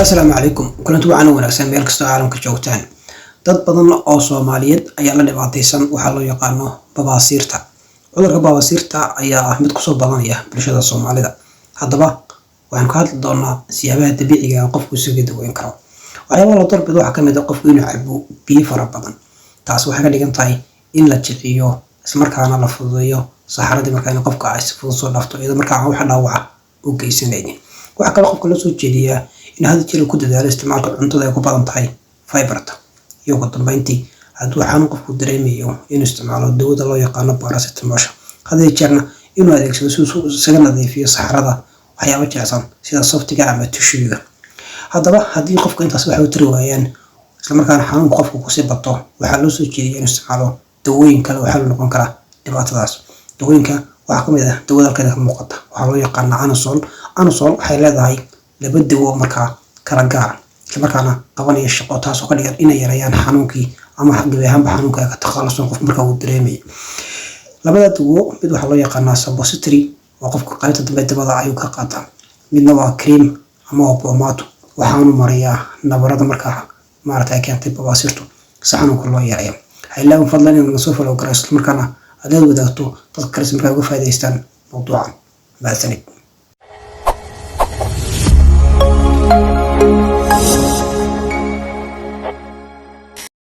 السلام عليكم كلنت وعنا wanaagsan meel kasta caalamka joogtaan dad badan oo Soomaaliyeed ayaa la dhibaataysan waxa loo yaqaano babaasiirta cudurka babaasiirta ayaa mid ku soo badanaya bulshada Soomaalida hadaba waxaan ka hadli doonaa siyaabaha dabiiciga ah qofku isugu daweyn karo waxyaabo la darbido waxa kamid ah qofku inuu cabo biyo fara badan taas waxay ka dhigan tahay in la jiciyo isla markaana la fududeeyo saxarada markaa qofka ay si fudud soo dhafto iyada markaa wax dhaawac u geysanaynin waxa kale qofka la soo jeediyaa in hada jiro ku dadaalo isticmaalka cuntada ay ku badan tahay fiberta iyo ugu dambeyntii hadduu xanuun qofku dareemayo inuu isticmaalo dawada loo yaqaano paracetamol hadii jeerna inuu adeegsado si uu isaga nadiifiyo saxarada waxyaabo jeexsan sida softiga ama tissue haddaba haddii qofka intaas wax u tiri waayaan isla markaana xanuun qofku ku sii bato waxaa loo soo jeediyaa inuu isticmaalo dawooyin kale waxa noqon kara dhibaatadaas dawooyinka waxa kamid ah dawada kale ka muuqata waxa loo yaqaan anusol waxay leedahay laba dawo markaa kala gaar isla markaana qabanaya shaqo taas oo ka dhigan inay yareeyaan xanuunkii ama gabi ahaanba xanuunka ka takhaluso qof markaa uu dareemayo labada dawo mid waxa loo yaqaan suppository waa qofka qaybta dambe dabada ayuu ka qaataa midna waa cream ama pomade waxaanu mariyaa nabarada markaa maartay keentay babaasiirtu si xanuunka loo yareeyo haylaan fadlan in la soo follow gareeyo isla markaana adeeg wadaagto dadka kale markaa uga faa'iideystaan mawduucan maasanid.